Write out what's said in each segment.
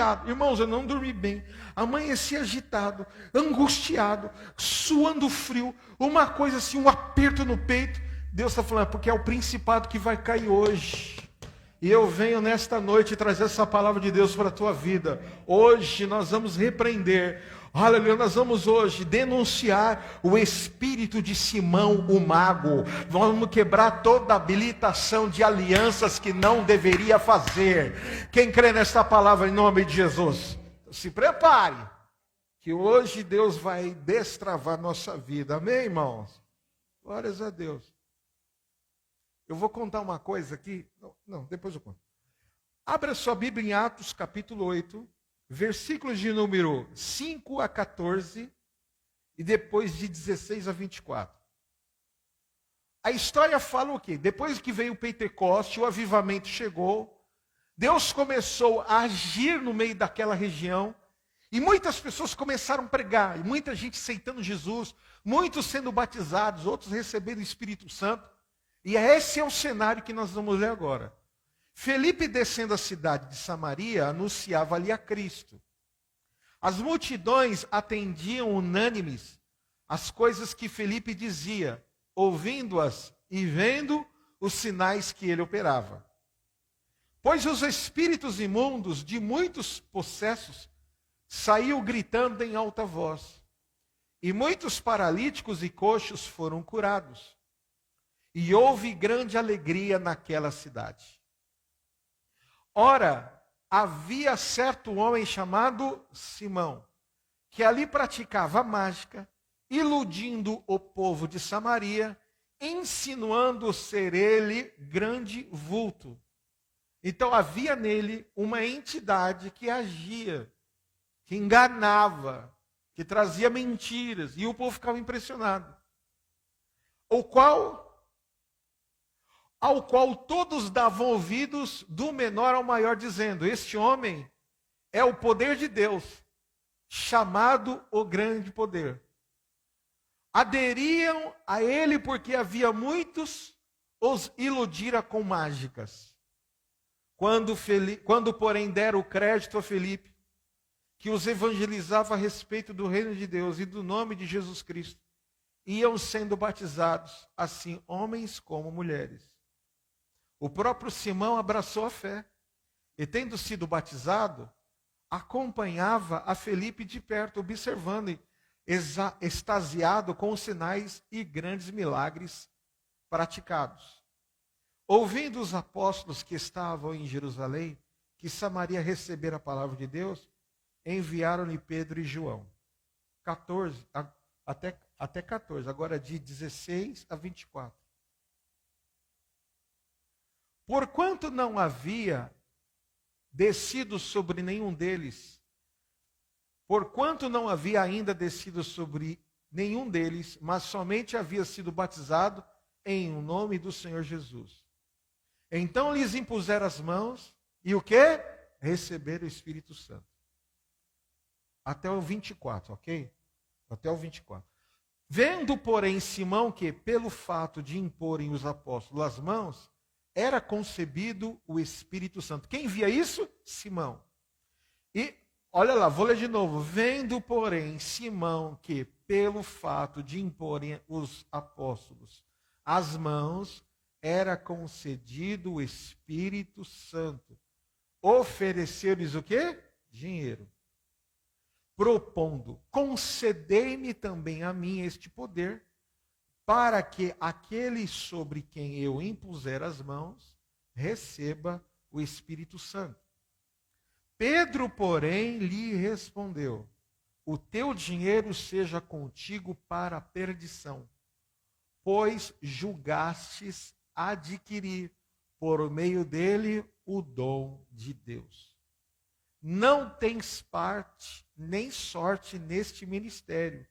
angustiado. Irmãos, eu não dormi bem. Amanheci agitado, angustiado, suando frio. Uma coisa assim, um aperto no peito. Deus está falando, porque é o principado que vai cair hoje. E eu venho nesta noite trazer essa palavra de Deus para a tua vida. Hoje nós vamos repreender, aleluia, nós vamos hoje denunciar o espírito de Simão, o mago. Vamos quebrar toda habilitação de alianças que não deveria fazer. Quem crê nesta palavra em nome de Jesus? Se prepare, que hoje Deus vai destravar nossa vida. Amém, irmãos? Glórias a Deus. Eu vou contar uma coisa aqui. Não, depois eu conto. Abra sua Bíblia em Atos capítulo 8, versículos de número 5 a 14 e depois de 16 a 24. A história fala o quê? Depois que veio o Pentecoste, o avivamento chegou, Deus começou a agir no meio daquela região e muitas pessoas começaram a pregar, e muita gente aceitando Jesus, muitos sendo batizados, outros recebendo o Espírito Santo. E esse é o cenário que nós vamos ler agora. Felipe, descendo a cidade de Samaria, anunciava ali a Cristo. As multidões atendiam unânimes as coisas que Felipe dizia, ouvindo-as e vendo os sinais que ele operava. Pois os espíritos imundos de muitos possessos saíam gritando em alta voz, e muitos paralíticos e coxos foram curados. E houve grande alegria naquela cidade. Ora, havia certo homem chamado Simão, que ali praticava mágica, iludindo o povo de Samaria, insinuando ser ele grande vulto. Então havia nele uma entidade que agia, que enganava, que trazia mentiras, e o povo ficava impressionado. Ao qual todos davam ouvidos, do menor ao maior, dizendo: este homem é o poder de Deus, chamado o grande poder. Aderiam a ele porque havia muitos os iludira com mágicas. Quando porém deram o crédito a Felipe, que os evangelizava a respeito do reino de Deus e do nome de Jesus Cristo, iam sendo batizados, assim homens como mulheres. O próprio Simão abraçou a fé e, tendo sido batizado, acompanhava a Felipe de perto, observando e extasiado com os sinais e grandes milagres praticados. Ouvindo os apóstolos que estavam em Jerusalém, que Samaria recebera a palavra de Deus, enviaram-lhe Pedro e João. 14, até 14, agora de 16 a 24. Porquanto não havia descido sobre nenhum deles, porquanto não havia ainda descido sobre nenhum deles, mas somente havia sido batizado em nome do Senhor Jesus. Então lhes impuseram as mãos e o quê? Receberam o Espírito Santo. Até o 24, ok? Até o 24. Vendo, porém, Simão que, pelo fato de imporem os apóstolos as mãos, era concebido o Espírito Santo. Quem via isso? Simão. E, olha lá, vou ler de novo. Vendo, porém, Simão que, pelo fato de imporem os apóstolos as mãos, era concedido o Espírito Santo. Ofereceu-lhes o quê? Dinheiro. Propondo, concedei-me também a mim este poder, para que aquele sobre quem eu impuser as mãos receba o Espírito Santo. Pedro, porém, lhe respondeu: o teu dinheiro seja contigo para a perdição, pois julgastes adquirir por meio dele o dom de Deus. Não tens parte nem sorte neste ministério,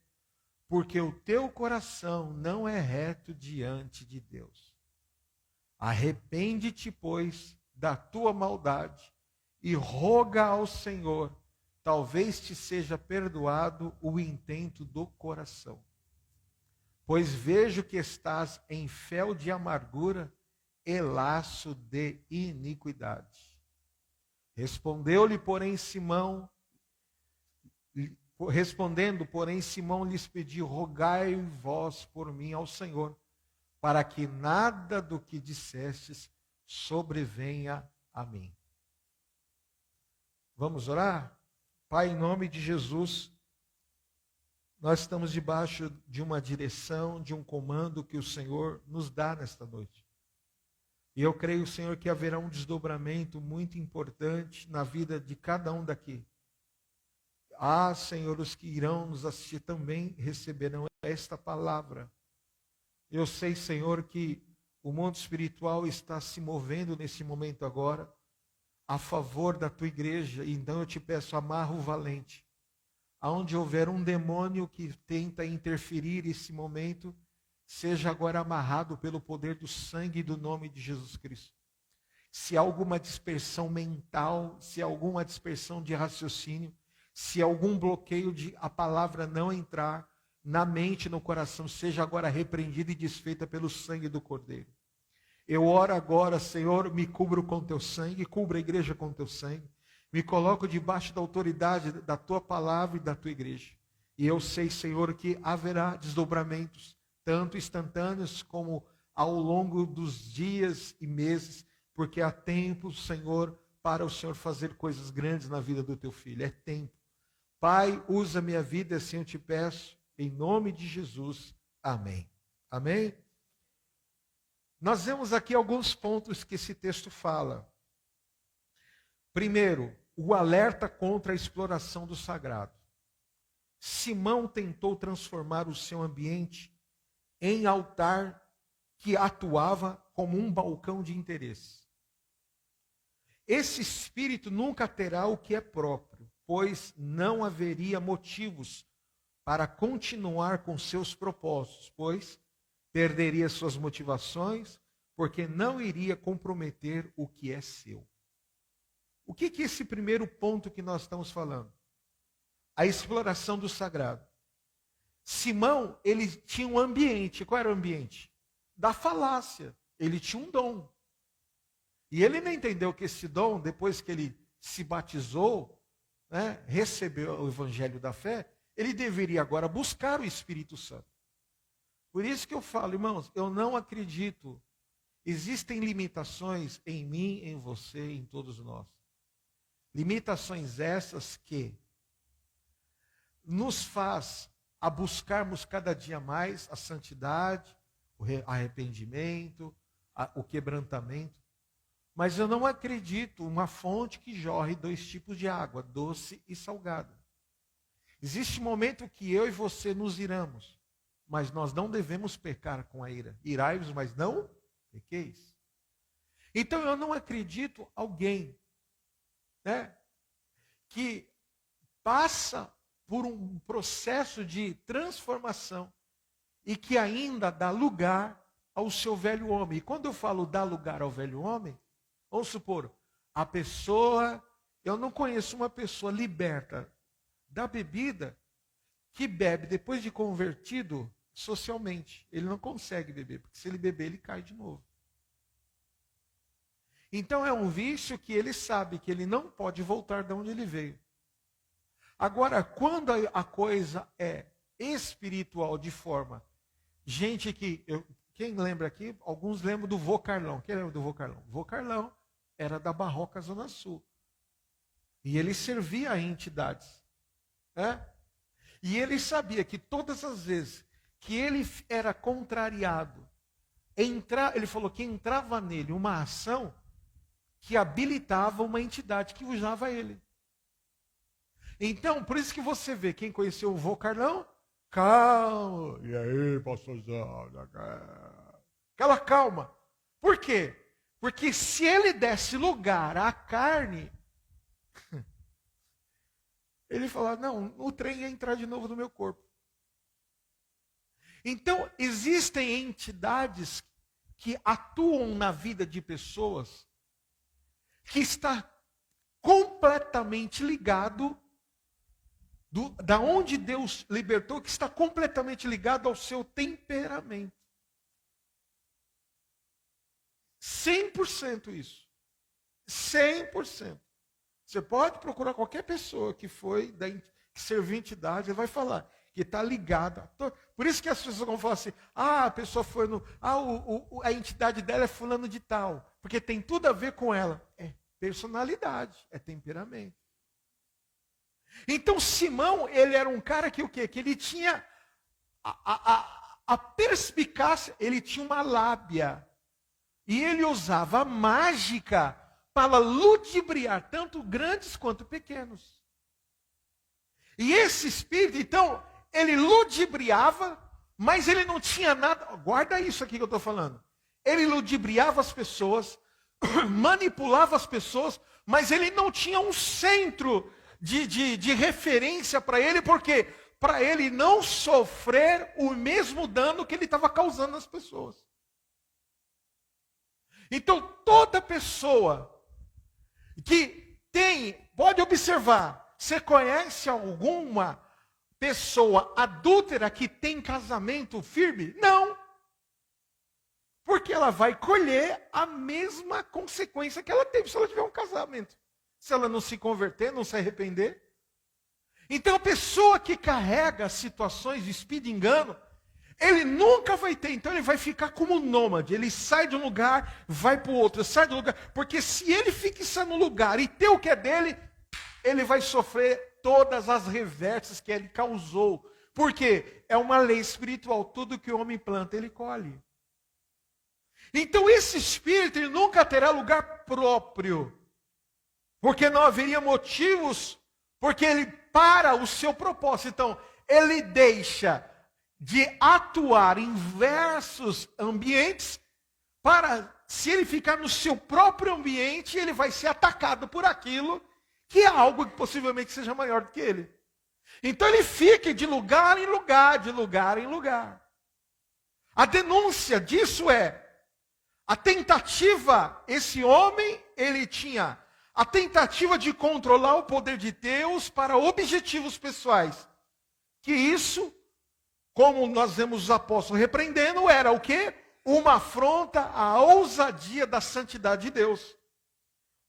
porque o teu coração não é reto diante de Deus. Arrepende-te, pois, da tua maldade e roga ao Senhor, talvez te seja perdoado o intento do coração. Pois vejo que estás em fel de amargura e laço de iniquidade. Respondeu-lhe, porém, Simão, Simão lhes pediu: rogai vós por mim ao Senhor, para que nada do que dissestes sobrevenha a mim. Vamos orar? Pai, em nome de Jesus, nós estamos debaixo de uma direção, de um comando que o Senhor nos dá nesta noite. E eu creio, Senhor, que haverá um desdobramento muito importante na vida de cada um daqui. Senhor, os que irão nos assistir também receberão esta palavra. Eu sei, Senhor, que o mundo espiritual está se movendo nesse momento agora a favor da tua igreja. Então eu te peço, amarra o valente. Aonde houver um demônio que tenta interferir nesse momento, seja agora amarrado pelo poder do sangue e do nome de Jesus Cristo. Se há alguma dispersão mental, se há alguma dispersão de raciocínio, se há algum bloqueio de a palavra não entrar na mente e no coração, seja agora repreendida e desfeita pelo sangue do Cordeiro. Eu oro agora, Senhor, me cubro com teu sangue, cubra a igreja com teu sangue, me coloco debaixo da autoridade da tua palavra e da tua igreja. E eu sei, Senhor, que haverá desdobramentos, tanto instantâneos como ao longo dos dias e meses, porque há tempo, Senhor, para o Senhor fazer coisas grandes na vida do teu filho. É tempo. Pai, usa minha vida, assim eu te peço, em nome de Jesus. Amém. Amém? Nós vemos aqui alguns pontos que esse texto fala. Primeiro, o alerta contra a exploração do sagrado. Simão tentou transformar o seu ambiente em altar que atuava como um balcão de interesse. Esse espírito nunca terá o que é próprio, pois não haveria motivos para continuar com seus propósitos, pois perderia suas motivações, porque não iria comprometer o que é seu. O que é esse primeiro ponto que nós estamos falando? A exploração do sagrado. Simão, ele tinha um ambiente. Qual era o ambiente? Da falácia. Ele tinha um dom. E ele não entendeu que esse dom, depois que ele se batizou, recebeu o evangelho da fé, ele deveria agora buscar o Espírito Santo. Por isso que eu falo, irmãos, eu não acredito. Existem limitações em mim, em você, em todos nós. Limitações essas que nos faz a buscarmos cada dia mais a santidade, o arrependimento, o quebrantamento. Mas eu não acredito uma fonte que jorre 2 tipos de água, doce e salgada. Existe um momento que eu e você nos iramos, mas nós não devemos pecar com a ira. Irai-vos, mas não pequeis. Então eu não acredito alguém que passa por um processo de transformação e que ainda dá lugar ao seu velho homem. E quando eu falo dar lugar ao velho homem, vamos supor, a pessoa, eu não conheço uma pessoa liberta da bebida que bebe depois de convertido socialmente. Ele não consegue beber, porque se ele beber, ele cai de novo. Então é um vício que ele sabe que ele não pode voltar de onde ele veio. Agora, quando a coisa é espiritual de forma, gente que, quem lembra aqui? Alguns lembram do Vô Carlão. Quem lembra do Vô Carlão? Vô Carlão era da Barroca Zona Sul. E ele servia a entidades. E ele sabia que todas as vezes que ele era contrariado, ele falou que entrava nele uma ação que habilitava uma entidade que usava ele. Então, por isso que você vê, quem conheceu o Vô Carlão, calma. E aí, pastorzão? Aquela calma. Por quê? Porque se ele desse lugar à carne, ele falava, não, o trem ia entrar de novo no meu corpo. Então, existem entidades que atuam na vida de pessoas que está completamente ligado da onde Deus libertou, que está completamente ligado ao seu temperamento. 100% isso. 100%. Você pode procurar qualquer pessoa que foi, que serviu entidade, ele vai falar que está ligada. Por isso que as pessoas vão falar assim, a pessoa foi no... a entidade dela é fulano de tal. Porque tem tudo a ver com ela. É personalidade, é temperamento. Então Simão, ele era um cara que o quê? Que ele tinha a perspicácia, ele tinha uma lábia. E ele usava a mágica para ludibriar tanto grandes quanto pequenos. E esse espírito, então, ele ludibriava, mas ele não tinha nada. Guarda isso aqui que eu estou falando. Ele ludibriava as pessoas, manipulava as pessoas, mas ele não tinha um centro de referência para ele, porque para ele não sofrer o mesmo dano que ele estava causando nas pessoas. Então, toda pessoa que tem, pode observar, você conhece alguma pessoa adúltera que tem casamento firme? Não. Porque ela vai colher a mesma consequência que ela teve se ela tiver um casamento. Se ela não se converter, não se arrepender. Então, a pessoa que carrega situações de espírito de engano, ele nunca vai ter, então ele vai ficar como nômade. Ele sai de um lugar, vai para o outro, sai do lugar. Porque se ele fixar no lugar e ter o que é dele, ele vai sofrer todas as revérsias que ele causou. Porque é uma lei espiritual, tudo que o homem planta, ele colhe. Então esse espírito, ele nunca terá lugar próprio. Porque não haveria motivos, porque ele para o seu propósito. Então, ele deixa de atuar em diversos ambientes, para, se ele ficar no seu próprio ambiente, ele vai ser atacado por aquilo, que é algo que possivelmente seja maior do que ele. Então ele fica de lugar em lugar, de lugar em lugar. A denúncia disso é, a tentativa, esse homem, ele tinha a tentativa de controlar o poder de Deus para objetivos pessoais. Que isso, como nós vemos os apóstolos repreendendo, era o quê? Uma afronta à ousadia da santidade de Deus.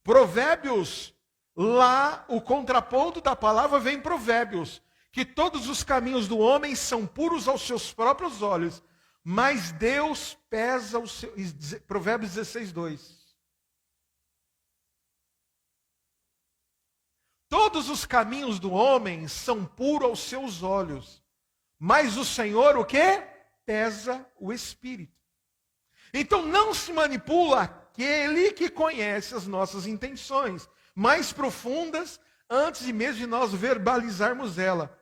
Provérbios, lá o contraponto da palavra vem em Provérbios, que todos os caminhos do homem são puros aos seus próprios olhos, mas Deus pesa o seu... Provérbios 16, 2. Todos os caminhos do homem são puros aos seus olhos, mas o Senhor o quê? Pesa o espírito. Então não se manipula aquele que conhece as nossas intenções mais profundas antes de mesmo de nós verbalizarmos ela.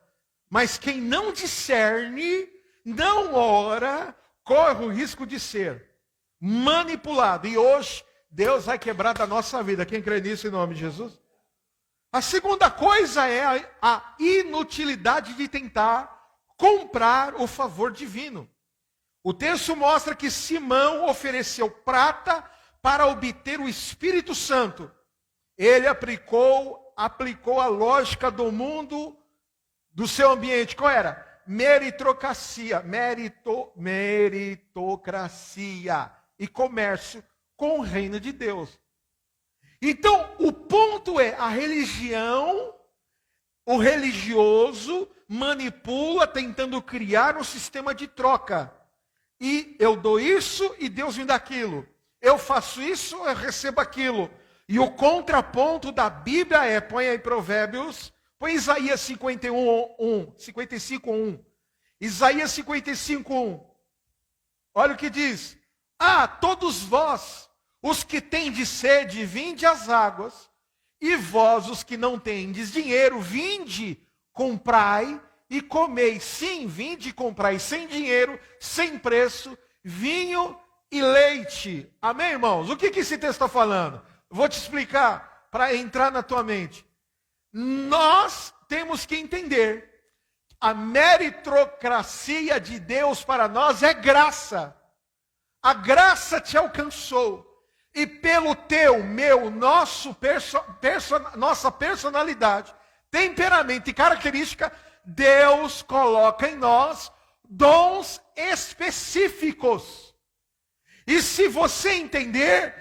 Mas quem não discerne, não ora, corre o risco de ser manipulado. E hoje Deus vai quebrar da nossa vida. Quem crê nisso em nome de Jesus? A segunda coisa é a inutilidade de tentar comprar o favor divino. O texto mostra que Simão ofereceu prata para obter o Espírito Santo. Ele aplicou a lógica do mundo, do seu ambiente. Qual era? Meritocracia e comércio com o reino de Deus. Então, o ponto é, a religião, o religioso manipula tentando criar um sistema de troca. E eu dou isso e Deus me dá aquilo. Eu faço isso, eu recebo aquilo. E o contraponto da Bíblia é, põe aí Provérbios, põe Isaías 55:1. Isaías 55:1. Olha o que diz. Todos vós, os que tendes sede, vinde às águas, e vós, os que não tendes dinheiro, vinde, comprai e comei. Sim, vinde e comprai sem dinheiro, sem preço, vinho e leite. Amém, irmãos? O que esse texto está falando? Vou te explicar para entrar na tua mente. Nós temos que entender, a meritocracia de Deus para nós é graça. A graça te alcançou. E pelo nossa personalidade, temperamento e característica, Deus coloca em nós dons específicos. E se você entender,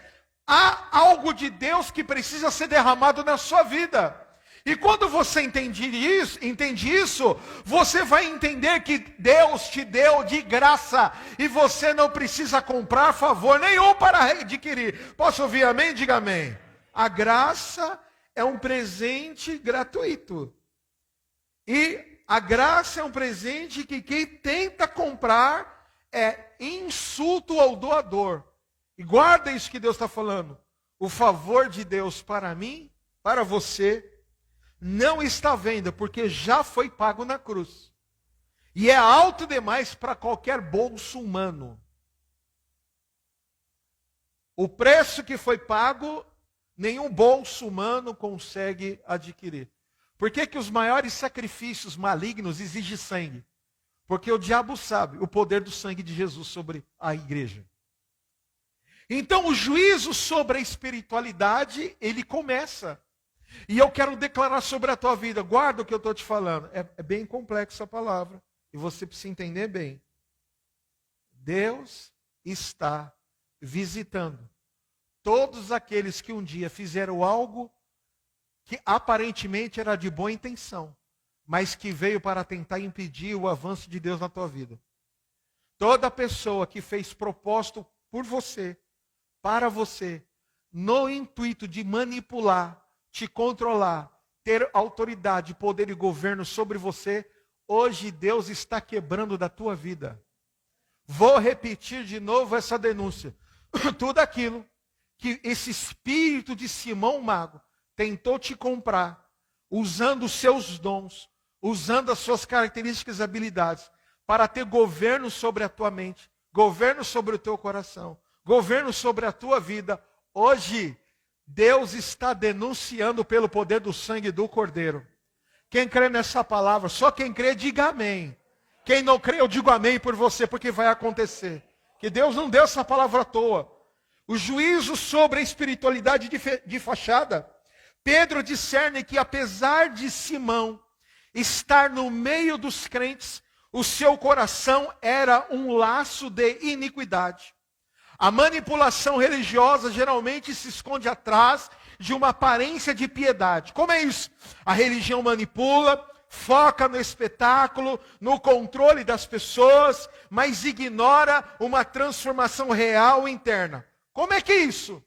Há algo de Deus que precisa ser derramado na sua vida. E quando você entende isso, você vai entender que Deus te deu de graça. E você não precisa comprar favor nenhum para adquirir. Posso ouvir amém? Diga amém. A graça é um presente gratuito. E a graça é um presente que quem tenta comprar é insulto ao doador. E guarda isso que Deus está falando. O favor de Deus para mim, para você, não está à venda, porque já foi pago na cruz. E é alto demais para qualquer bolso humano. O preço que foi pago, nenhum bolso humano consegue adquirir. Por que que os maiores sacrifícios malignos exigem sangue? Porque o diabo sabe o poder do sangue de Jesus sobre a igreja. Então o juízo sobre a espiritualidade, ele começa. E eu quero declarar sobre a tua vida, guarda o que eu estou te falando. É bem complexa a palavra, e você precisa entender bem. Deus está visitando todos aqueles que um dia fizeram algo que aparentemente era de boa intenção, mas que veio para tentar impedir o avanço de Deus na tua vida. Toda pessoa que fez propósito por você, para você, no intuito de manipular, te controlar, ter autoridade, poder e governo sobre você, hoje Deus está quebrando da tua vida. Vou repetir de novo essa denúncia. Tudo aquilo que esse espírito de Simão Mago tentou te comprar, usando os seus dons, usando as suas características e habilidades, para ter governo sobre a tua mente, governo sobre o teu coração, governo sobre a tua vida. Hoje, Deus está denunciando pelo poder do sangue do Cordeiro. Quem crê nessa palavra, só quem crê, diga amém. Quem não crê, eu digo amém por você, porque vai acontecer. Que Deus não deu essa palavra à toa. O juízo sobre a espiritualidade de fachada. Pedro discerne que apesar de Simão estar no meio dos crentes, o seu coração era um laço de iniquidade. A manipulação religiosa geralmente se esconde atrás de uma aparência de piedade. Como é isso? A religião manipula, foca no espetáculo, no controle das pessoas, mas ignora uma transformação real interna. Como é que é isso?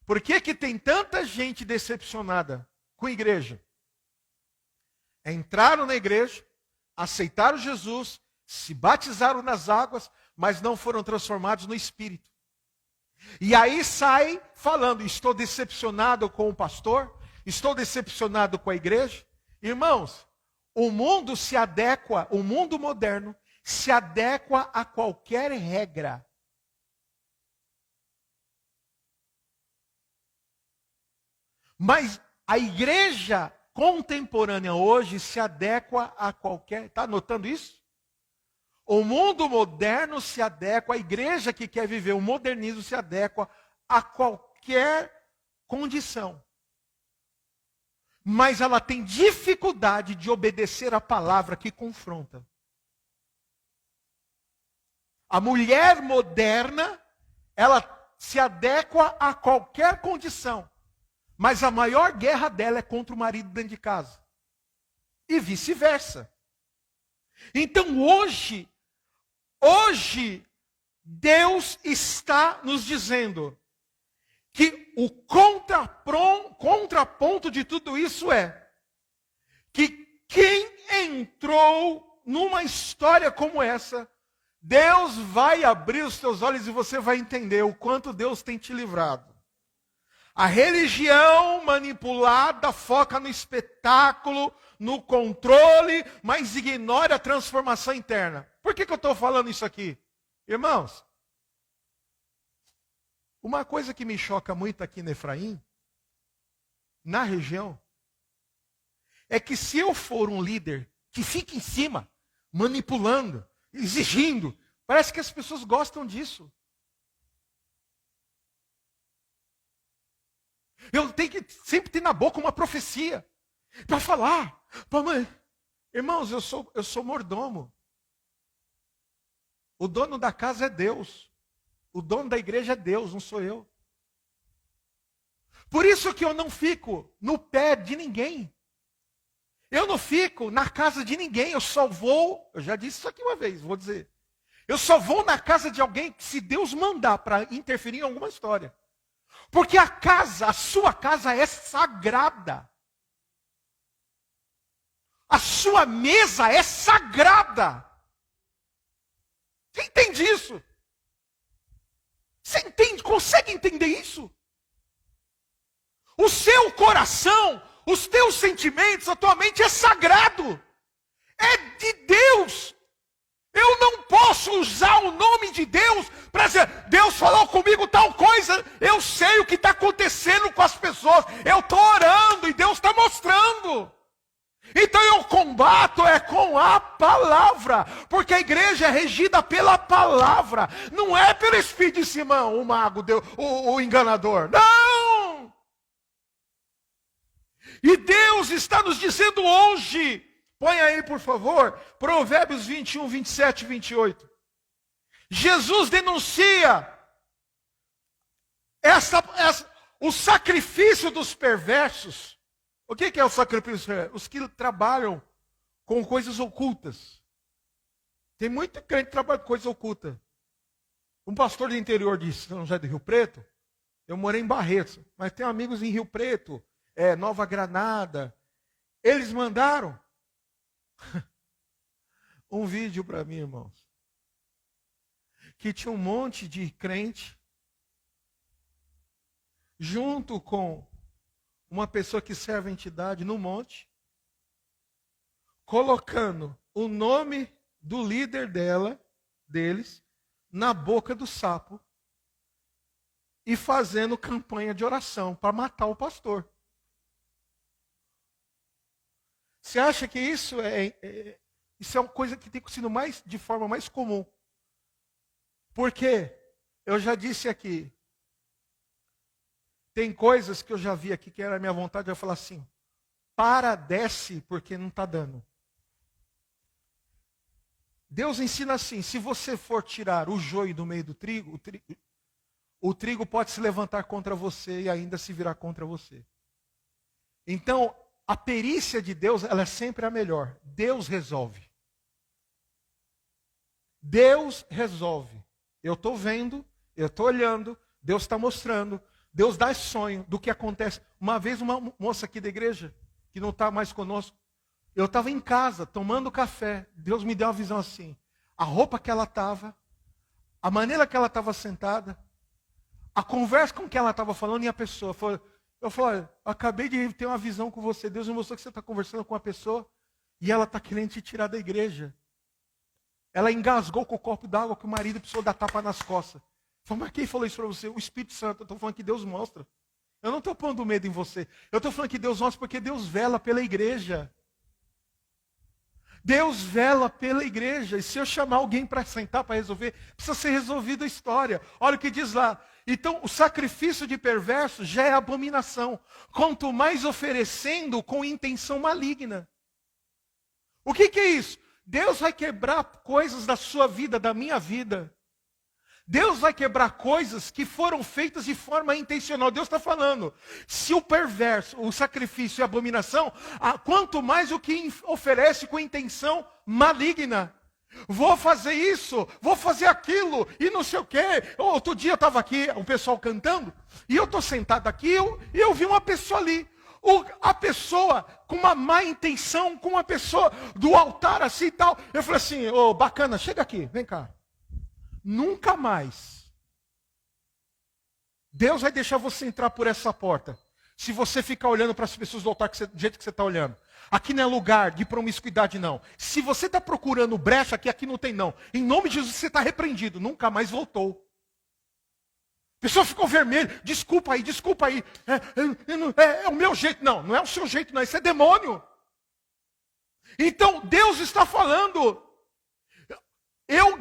Por que que tem tanta gente decepcionada com a igreja? Entraram na igreja, aceitaram Jesus, se batizaram nas águas, mas não foram transformados no Espírito. E aí sai falando, estou decepcionado com o pastor, estou decepcionado com a igreja. Irmãos, o mundo se adequa, o mundo moderno se adequa a qualquer regra. Mas a igreja contemporânea hoje se adequa a qualquer... Está notando isso? O mundo moderno se adequa, a igreja que quer viver o modernismo se adequa a qualquer condição. Mas ela tem dificuldade de obedecer a palavra que confronta. A mulher moderna, ela se adequa a qualquer condição. Mas a maior guerra dela é contra o marido dentro de casa. E vice-versa. Então hoje, Deus está nos dizendo que o contraponto de tudo isso é que quem entrou numa história como essa, Deus vai abrir os teus olhos e você vai entender o quanto Deus tem te livrado. A religião manipulada foca no espetáculo, no controle, mas ignora a transformação interna. Por que eu estou falando isso aqui? Irmãos, uma coisa que me choca muito aqui no Efraim, na região, é que se eu for um líder que fica em cima, manipulando, exigindo, parece que as pessoas gostam disso. Eu tenho que sempre ter na boca uma profecia para falar. Irmãos, eu sou mordomo. O dono da casa é Deus. O dono da igreja é Deus, não sou eu. Por isso que eu não fico no pé de ninguém. Eu não fico na casa de ninguém. Eu só vou, eu já disse isso aqui uma vez, vou dizer. Eu só vou na casa de alguém que se Deus mandar para interferir em alguma história. Porque a casa, a sua casa é sagrada. A sua mesa é sagrada. Você entende isso? Você entende, consegue entender isso? O seu coração, os teus sentimentos, a tua mente é sagrado. É de Deus. Eu não posso usar o nome de Deus para dizer, Deus falou comigo tal coisa, eu sei o que está acontecendo com as pessoas, eu estou orando e Deus está mostrando. Então eu combato com a palavra, porque a igreja é regida pela palavra, não é pelo espírito de Simão, o mago, o enganador, não! E Deus está nos dizendo hoje, põe aí por favor, Provérbios 21, 27 e 28. Jesus denuncia o sacrifício dos perversos. O que é o sacrifício? Os que trabalham com coisas ocultas. Tem muito crente que trabalha com coisa oculta. Um pastor do interior de São José do Rio Preto, eu morei em Barretos, mas tenho amigos em Rio Preto, Nova Granada. Eles mandaram um vídeo para mim, irmãos, que tinha um monte de crente junto com uma pessoa que serve a entidade no monte, colocando o nome do líder deles, na boca do sapo e fazendo campanha de oração para matar o pastor. Você acha que isso é uma coisa que tem sido de forma mais comum? Porque eu já disse aqui, tem coisas que eu já vi aqui que era a minha vontade de falar assim, desce, porque não está dando. Deus ensina assim, se você for tirar o joio do meio do trigo, o trigo pode se levantar contra você e ainda se virar contra você. Então, a perícia de Deus, ela é sempre a melhor. Deus resolve. Deus resolve. Eu estou vendo, eu estou olhando, Deus está mostrando. Deus dá sonho do que acontece. Uma vez uma moça aqui da igreja, que não está mais conosco, eu estava em casa, tomando café. Deus me deu uma visão assim. A roupa que ela estava, a maneira que ela estava sentada, a conversa com que ela estava falando e a pessoa. Eu falei, acabei de ter uma visão com você. Deus me mostrou que você está conversando com uma pessoa e ela está querendo te tirar da igreja. Ela engasgou com o copo d'água que o marido precisou dar tapa nas costas. Falei, mas quem falou isso para você? O Espírito Santo. Eu estou falando que Deus mostra. Eu não estou pondo medo em você. Eu estou falando que Deus mostra porque Deus vela pela igreja. Deus vela pela igreja. E se eu chamar alguém para sentar, para resolver, precisa ser resolvida a história. Olha o que diz lá. Então, o sacrifício de perverso já é abominação. Quanto mais oferecendo com intenção maligna. O que é isso? Deus vai quebrar coisas da sua vida, da minha vida. Deus vai quebrar coisas que foram feitas de forma intencional. Deus está falando, se o perverso, o sacrifício e a abominação, quanto mais o que oferece com intenção maligna. Vou fazer isso, vou fazer aquilo, e não sei o quê. Outro dia eu estava aqui, o pessoal cantando, e eu estou sentado aqui, e eu vi uma pessoa ali. A pessoa com uma má intenção, com uma pessoa do altar assim e tal. Eu falei assim, bacana, chega aqui, vem cá. Nunca mais Deus vai deixar você entrar por essa porta se você ficar olhando para as pessoas do altar do jeito que você está olhando. Aqui não é lugar de promiscuidade, não. Se você está procurando brecha, aqui não tem, não. Em nome de Jesus, você está repreendido. Nunca mais voltou. A pessoa ficou vermelha. Desculpa aí. É o meu jeito. Não, não é o seu jeito, não. Isso é demônio. Então, Deus está falando. Eu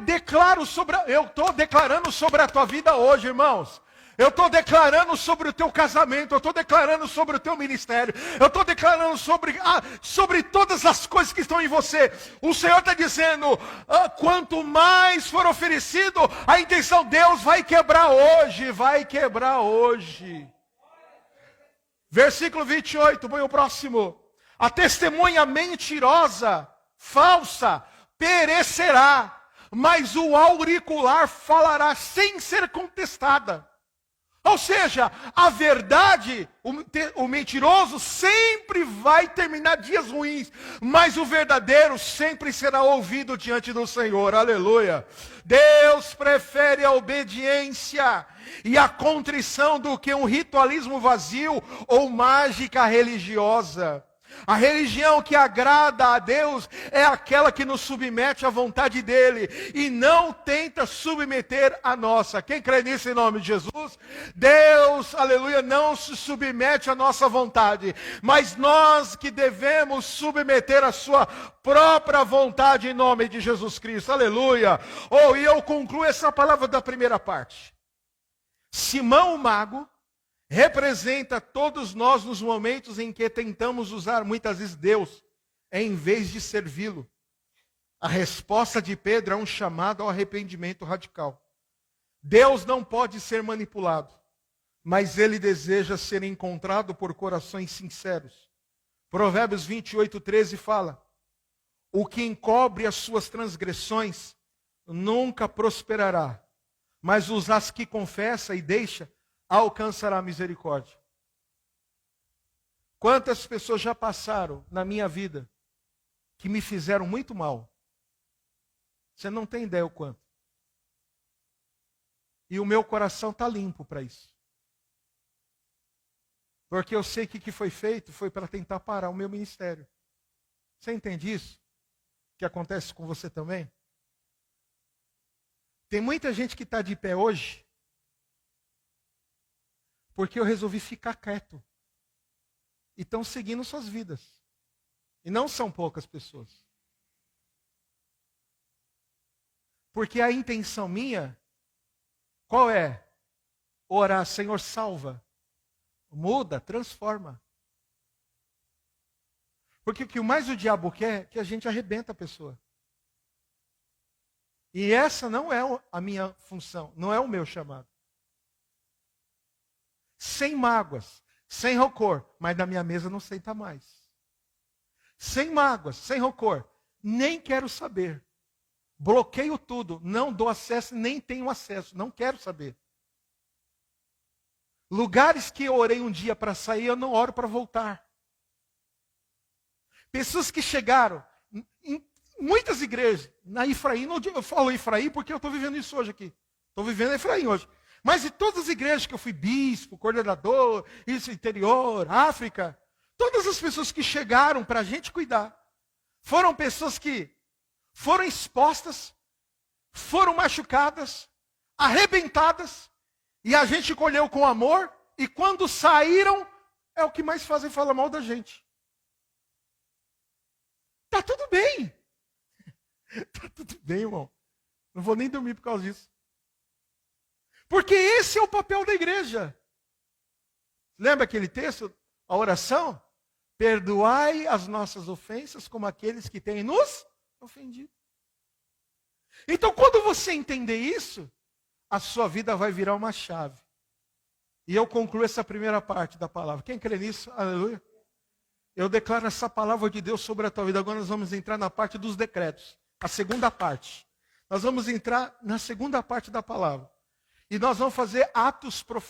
estou declarando sobre a tua vida hoje, irmãos. Eu estou declarando sobre o teu casamento, eu estou declarando sobre o teu ministério, eu estou declarando sobre todas as coisas que estão em você. O Senhor está dizendo, quanto mais for oferecido, a intenção Deus vai quebrar hoje, vai quebrar hoje. Versículo 28, põe o próximo. A testemunha mentirosa, falsa, perecerá, mas o auricular falará sem ser contestada. Ou seja, a verdade, o mentiroso sempre vai terminar dias ruins, mas o verdadeiro sempre será ouvido diante do Senhor. Aleluia. Deus prefere a obediência e a contrição do que um ritualismo vazio ou mágica religiosa. A religião que agrada a Deus é aquela que nos submete à vontade dEle e não tenta submeter a nossa. Quem crê nisso em nome de Jesus? Deus, aleluia, não se submete à nossa vontade, mas nós que devemos submeter a sua própria vontade em nome de Jesus Cristo. Aleluia. E eu concluo essa palavra da primeira parte. Simão o mago representa todos nós nos momentos em que tentamos usar muitas vezes Deus em vez de servi-lo. A resposta de Pedro é um chamado ao arrependimento radical. Deus não pode ser manipulado, mas Ele deseja ser encontrado por corações sinceros. Provérbios 28:13 fala: o que encobre as suas transgressões nunca prosperará, mas os as que confessa e deixa alcançará misericórdia. Quantas pessoas já passaram na minha vida que me fizeram muito mal? Você não tem ideia o quanto. E o meu coração está limpo para isso. Porque eu sei que o que foi feito foi para tentar parar o meu ministério. Você entende isso? Que acontece com você também? Tem muita gente que está de pé hoje porque eu resolvi ficar quieto. E estão seguindo suas vidas. E não são poucas pessoas. Porque a intenção minha, qual é? Orar, Senhor, salva, muda, transforma. Porque o que mais o diabo quer é que a gente arrebenta a pessoa. E essa não é a minha função, não é o meu chamado. Sem mágoas, sem rancor, mas na minha mesa não senta mais. Sem mágoas, sem rancor, nem quero saber. Bloqueio tudo, não dou acesso, nem tenho acesso, não quero saber. Lugares que eu orei um dia para sair, eu não oro para voltar. Pessoas que chegaram em muitas igrejas, na Efraim, eu falo Efraim porque eu estou vivendo isso hoje aqui. Estou vivendo Efraim hoje. Mas em todas as igrejas que eu fui bispo, coordenador, isso, interior, África, todas as pessoas que chegaram para a gente cuidar, foram pessoas que foram expostas, foram machucadas, arrebentadas, e a gente colheu com amor, e quando saíram, é o que mais fazem falar mal da gente. Tá tudo bem. Tá tudo bem, irmão. Não vou nem dormir por causa disso. Porque esse é o papel da igreja. Lembra aquele texto? A oração? Perdoai as nossas ofensas como aqueles que têm nos ofendido. Então, quando você entender isso, a sua vida vai virar uma chave. E eu concluo essa primeira parte da palavra. Quem crê nisso? Aleluia. Eu declaro essa palavra de Deus sobre a tua vida. Agora nós vamos entrar na parte dos decretos. A segunda parte. Nós vamos entrar na segunda parte da palavra. E nós vamos fazer atos proféticos.